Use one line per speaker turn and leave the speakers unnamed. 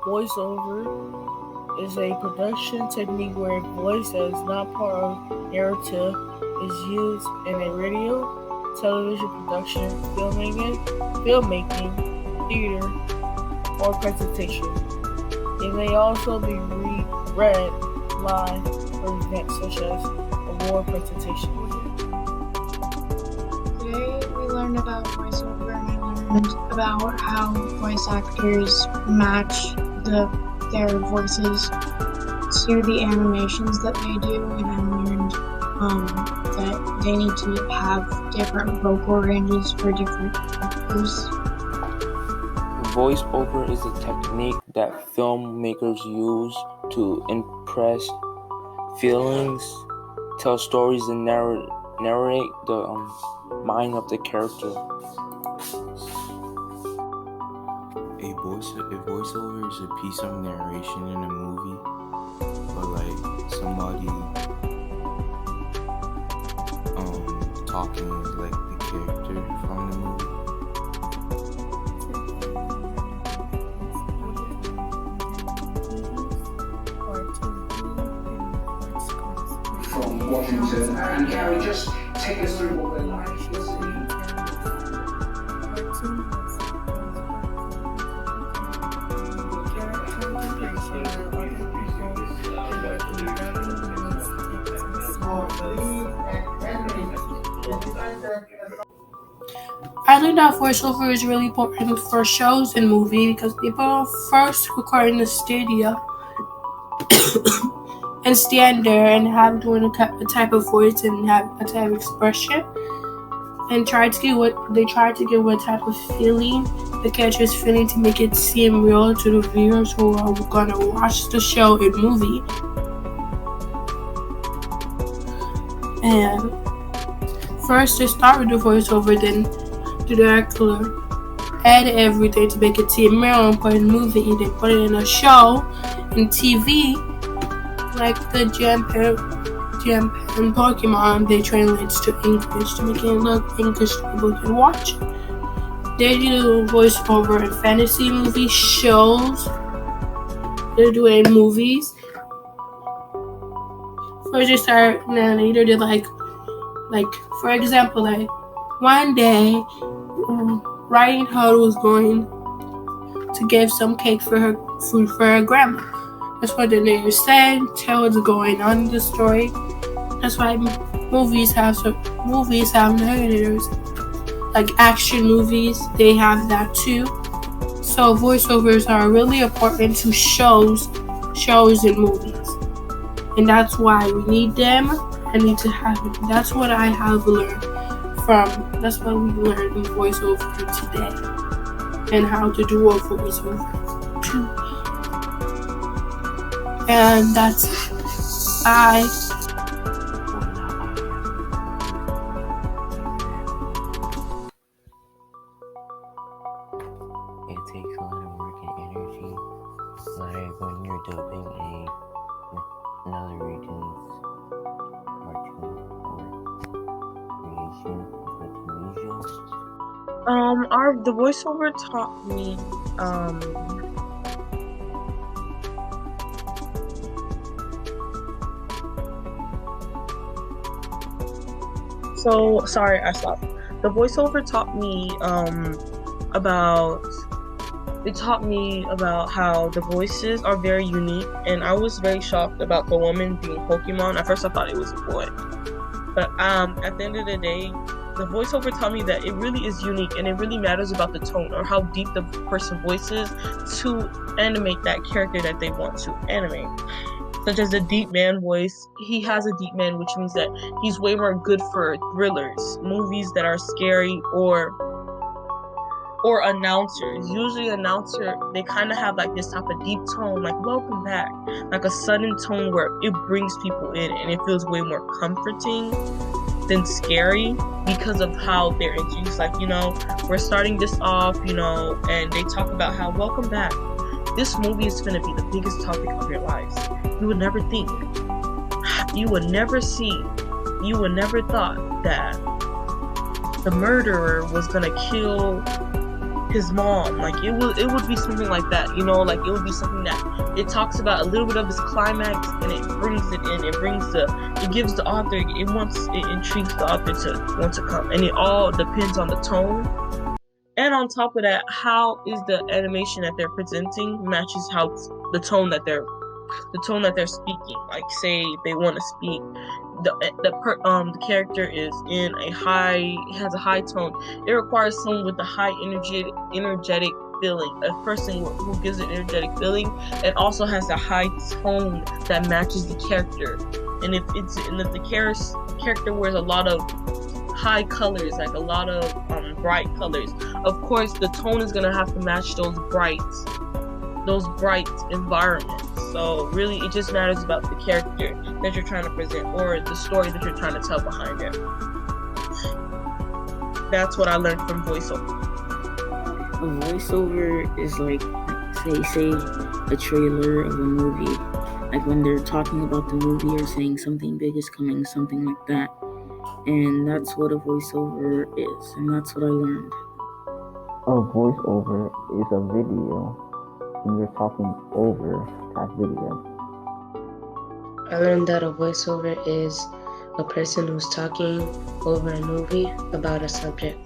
Voiceover is a production technique where a voice that is not part of narrative is used in a radio, television production, filmmaking, theater, or presentation. It may also be read live for events such as award presentations.
Today we learned about voiceover and I learned about how voice actors match their voices to the animations that they do, and I learned that they need to have different vocal ranges for different characters.
Voiceover is a technique that filmmakers use to impress feelings, tell stories, and narrate the mind of the character.
A voiceover is a piece of narration in a movie, or like somebody talking as like the character from the movie.
From Washington, and Carrie, just take us through what they're like.
I think that voiceover is really important for shows and movies because people first record in the studio and stand there and have doing a type of voice and have a type of expression and try to get what type of feeling the character is feeling to make it seem real to the viewers who are gonna watch the show and movie. And first they start with the voiceover, then the director add everything to make it seem real and put it in a movie. They put it in a show and TV, like the Jam and Pokemon. They translate to English to make it look English so people can watch it. They do voiceover in fantasy movie shows. They do it in movies. First they start, and then later they like for example, like one day, Riding Hood was going to give some cake for her food for her grandma. That's what the name said. Tell what's going on in the story. That's why movies have narrators. Like action movies, they have that too. So voiceovers are really important to shows and movies, and that's why we need them. I need to have it. That's what I have learned from. That's what we learned in voiceover today, and how to do a voiceover too. And that's it. Bye.
It takes a lot of work and energy, like when you're dubbing another region's cartoon or creation,
The voiceover taught me, So, sorry, I stopped. The voiceover taught me, about how the voices are very unique, and I was very shocked about the woman being Pokemon. At first I thought it was a boy, but at the end of the day, the voiceover taught me that it really is unique, and it really matters about the tone or how deep the person's voice is to animate that character that they want to animate. Such as the deep man voice, he has a deep man, which means that he's way more good for thrillers, movies that are scary, or announcers. Usually announcer, they kind of have like this type of deep tone, like welcome back, like a sudden tone where it brings people in and it feels way more comforting than scary because of how they're introduced. Like, we're starting this off, and they talk about how welcome back. This movie is going to be the biggest topic of your lives. You would never think. You would never thought that the murderer was going to kill his mom. Like it would be something like that, you know, like it would be something that it talks about a little bit of his climax and it brings it in, it gives the author, it intrigues the author to want to come, and it all depends on the tone. And on top of that, how is the animation that they're presenting matches how the tone that they're speaking. Like, say they want to speak, the character is has a high tone. It requires someone with a high energetic feeling, a person who gives an energetic feeling and also has a high tone that matches the character. And if the character wears a lot of high colors, like a lot of bright colors, of course the tone is gonna have to match those bright environments. So really, it just matters about the character that you're trying to present or the story that you're trying to tell behind it. That's what I learned from voiceover.
A voiceover is like, say a trailer of a movie, like when they're talking about the movie or saying something big is coming, something like that. And that's what a voiceover is, and that's what I learned.
A voiceover is a video when you're talking over that video.
I learned that a voiceover is a person who's talking over a movie about a subject.